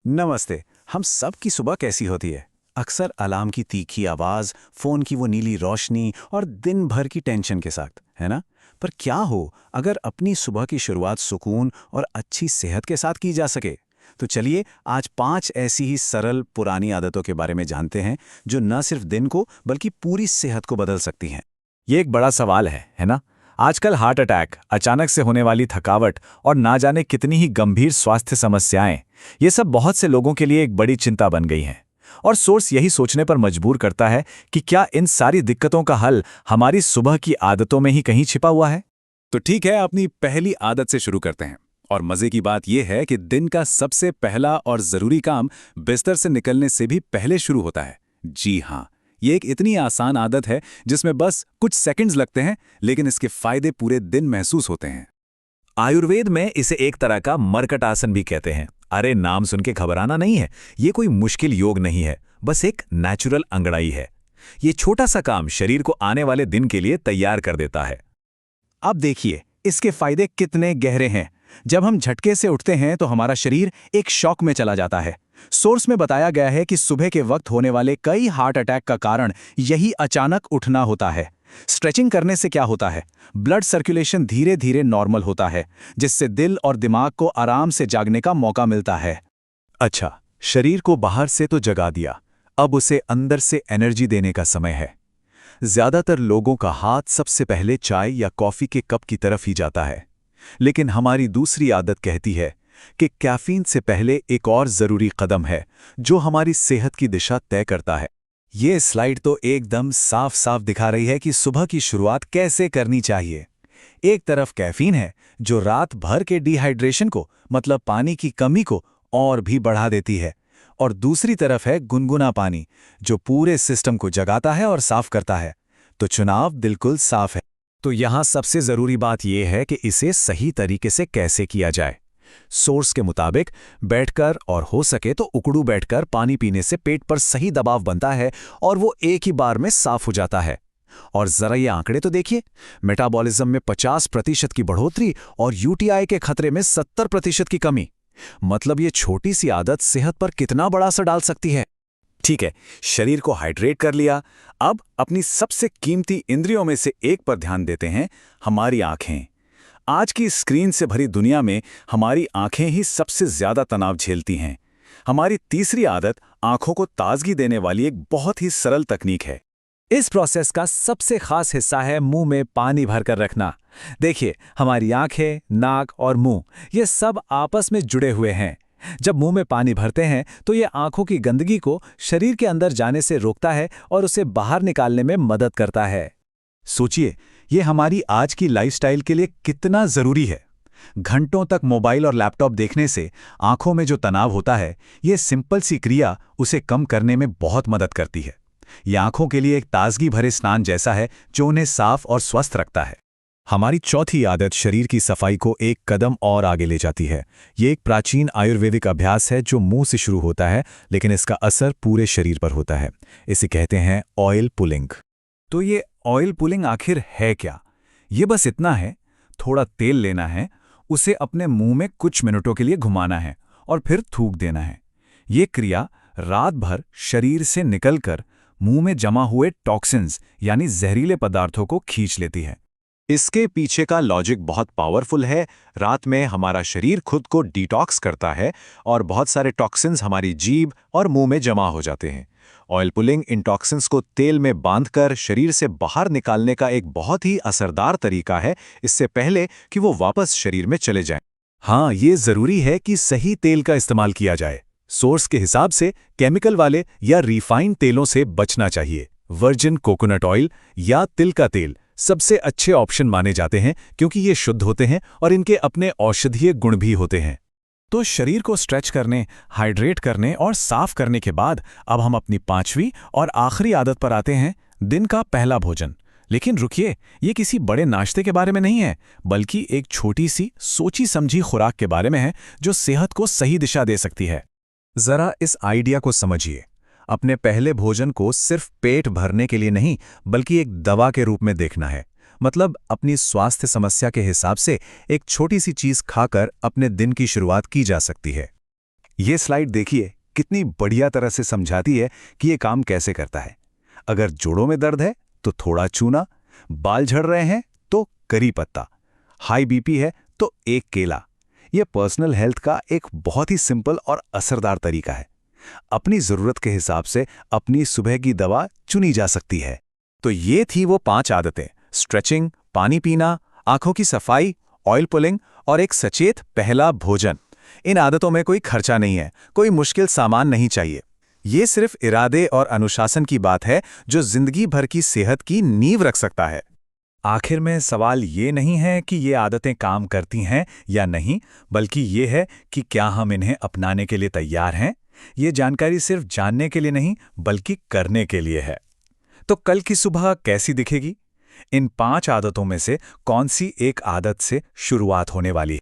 नमस्ते। हम सब की सुबह कैसी होती है? अक्सर अलार्म की तीखी आवाज, फोन की वो नीली रोशनी और दिन भर की टेंशन के साथ, है ना? पर क्या हो अगर अपनी सुबह की शुरुआत सुकून और अच्छी सेहत के साथ की जा सके? तो चलिए आज 5 ऐसी ही सरल पुरानी आदतों के बारे में जानते हैं जो न सिर्फ दिन को बल्कि पूरी सेहत को बदल सकती हैं। ये एक बड़ा सवाल है ना? आजकल हार्ट अटैक, अचानक से होने वाली थकावट और ना जाने कितनी ही गंभीर स्वास्थ्य समस्याएं, ये सब बहुत से लोगों के लिए एक बड़ी चिंता बन गई हैं। और सोर्स यही सोचने पर मजबूर करता है कि क्या इन सारी दिक्कतों का हल हमारी सुबह की आदतों में ही कहीं छिपा हुआ है? तो ठीक है, अपनी पहली आदत से शुरू करते हैं। और मजे की बात यह है कि दिन का सबसे पहला और जरूरी काम बिस्तर से निकलने से भी पहले शुरू होता है। जी हाँ, ये एक इतनी आसान आदत है जिसमें बस कुछ सेकंड्स लगते हैं, लेकिन इसके फायदे पूरे दिन महसूस होते हैं। आयुर्वेद में इसे एक तरह का मरकट आसन भी कहते हैं। अरे नाम सुन के घबराना नहीं है, ये कोई मुश्किल योग नहीं है, बस एक नेचुरल अंगड़ाई है। ये छोटा सा काम शरीर को आने वाले दिन के लिए तैयार कर देता है। अब देखिए इसके फायदे कितने गहरे हैं। जब हम झटके से उठते हैं तो हमारा शरीर एक शॉक में चला जाता है। सोर्स में बताया गया है कि सुबह के वक्त होने वाले कई हार्ट अटैक का कारण यही अचानक उठना होता है। स्ट्रेचिंग करने से क्या होता है? ब्लड सर्कुलेशन धीरे धीरे नॉर्मल होता है, जिससे दिल और दिमाग को आराम से जागने का मौका मिलता है। अच्छा, शरीर को बाहर से तो जगा दिया, अब उसे अंदर से एनर्जी देने का समय है। ज्यादातर लोगों का हाथ सबसे पहले चाय या कॉफी के कप की तरफ ही जाता है, लेकिन हमारी दूसरी आदत कहती है कि कैफीन से पहले एक और जरूरी कदम है जो हमारी सेहत की दिशा तय करता है। ये स्लाइड तो एकदम साफ साफ दिखा रही है कि सुबह की शुरुआत कैसे करनी चाहिए। एक तरफ कैफीन है जो रात भर के डिहाइड्रेशन को, मतलब पानी की कमी को और भी बढ़ा देती है, और दूसरी तरफ है गुनगुना पानी जो पूरे सिस्टम को जगाता है और साफ करता है। तो चुनाव बिल्कुल साफ है। तो यहाँ सबसे जरूरी बात यह है कि इसे सही तरीके से कैसे किया जाए। सोर्स के मुताबिक बैठकर और हो सके तो उकड़ू बैठकर पानी पीने से पेट पर सही दबाव बनता है और वो एक ही बार में साफ हो जाता है। और जरा ये आंकड़े तो देखिए, मेटाबॉलिज्म में 50% की बढ़ोतरी और यूटीआई के खतरे में 70% की कमी। मतलब ये छोटी सी आदत सेहत पर कितना बड़ा असर डाल सकती है। ठीक है, शरीर को हाइड्रेट कर लिया, अब अपनी सबसे कीमती इंद्रियों में से एक पर ध्यान देते हैं, हमारी आंखें। आज की स्क्रीन से भरी दुनिया में हमारी आंखें ही सबसे ज्यादा तनाव झेलती हैं। हमारी तीसरी आदत आंखों को ताजगी देने वाली एक बहुत ही सरल तकनीक है। इस प्रोसेस का सबसे खास हिस्सा है मुंह में पानी भरकर रखना। देखिए, हमारी आंखें, नाक और मुंह ये सब आपस में जुड़े हुए हैं। जब मुंह में पानी भरते हैं तो ये आंखों की गंदगी को शरीर के अंदर जाने से रोकता है और उसे बाहर निकालने में मदद करता है। सोचिए, ये हमारी आज की लाइफस्टाइल के लिए कितना जरूरी है। घंटों तक मोबाइल और लैपटॉप देखने से आंखों में जो तनाव होता है, ये सिंपल सी क्रिया उसे कम करने में बहुत मदद करती है। ये आंखों के लिए एक ताजगी भरे स्नान जैसा है जो उन्हें साफ और स्वस्थ रखता है। हमारी चौथी आदत शरीर की सफाई को एक कदम और आगे ले जाती है। ये एक प्राचीन आयुर्वेदिक अभ्यास है जो मुंह से शुरू होता है, लेकिन इसका असर पूरे शरीर पर होता है। इसे कहते हैं ऑयल पुलिंग। तो ये ऑयल पुलिंग आखिर है क्या? ये बस इतना है, थोड़ा तेल लेना है, उसे अपने मुंह में कुछ मिनटों के लिए घुमाना है और फिर थूक देना है। ये क्रिया रात भर शरीर से निकलकर मुंह में जमा हुए टॉक्सिन्स यानी जहरीले पदार्थों को खींच लेती है। इसके पीछे का लॉजिक बहुत पावरफुल है। रात में हमारा शरीर खुद को डिटॉक्स करता है और बहुत सारे टॉक्सिन्स हमारी जीभ और मुंह में जमा हो जाते हैं। ऑयल पुलिंग इन टॉक्सिन्स को तेल में बांधकर शरीर से बाहर निकालने का एक बहुत ही असरदार तरीका है, इससे पहले कि वो वापस शरीर में चले जाएं। हाँ, ये जरूरी है कि सही तेल का इस्तेमाल किया जाए। सोर्स के हिसाब से केमिकल वाले या रिफाइंड तेलों से बचना चाहिए। वर्जिन कोकोनट ऑयल या तिल का तेल सबसे अच्छे ऑप्शन माने जाते हैं क्योंकि ये शुद्ध होते हैं और इनके अपने औषधीय गुण भी होते हैं। तो शरीर को स्ट्रेच करने, हाइड्रेट करने और साफ करने के बाद अब हम अपनी 5वीं और आखिरी आदत पर आते हैं, दिन का पहला भोजन। लेकिन रुकिए, ये किसी बड़े नाश्ते के बारे में नहीं है, बल्कि एक छोटी सी सोची समझी खुराक के बारे में है जो सेहत को सही दिशा दे सकती है। जरा इस आइडिया को समझिए। अपने पहले भोजन को सिर्फ पेट भरने के लिए नहीं, बल्कि एक दवा के रूप में देखना है। मतलब अपनी स्वास्थ्य समस्या के हिसाब से एक छोटी सी चीज खाकर अपने दिन की शुरुआत की जा सकती है। ये स्लाइड देखिए, कितनी बढ़िया तरह से समझाती है कि ये काम कैसे करता है। अगर जोड़ों में दर्द है तो थोड़ा चूना, बाल झड़ रहे हैं तो करी पत्ता, हाई बीपी है तो एक केला। यह पर्सनल हेल्थ का एक बहुत ही सिंपल और असरदार तरीका है। अपनी जरूरत के हिसाब से अपनी सुबह की दवा चुनी जा सकती है। तो ये थी वो 5 आदतें: स्ट्रेचिंग, पानी पीना, आंखों की सफाई, ऑयल पुलिंग और एक सचेत पहला भोजन। इन आदतों में कोई खर्चा नहीं है, कोई मुश्किल सामान नहीं चाहिए। ये सिर्फ इरादे और अनुशासन की बात है जो जिंदगी भर की सेहत की नींव रख सकता है। आखिर में सवाल ये नहीं है कि ये आदतें काम करती हैं या नहीं, बल्कि ये है कि क्या हम इन्हें अपनाने के लिए तैयार हैं। ये जानकारी सिर्फ जानने के लिए नहीं, बल्कि करने के लिए है। तो कल की सुबह कैसी दिखेगी? इन 5 आदतों में से कौन सी एक आदत से शुरुआत होने वाली है?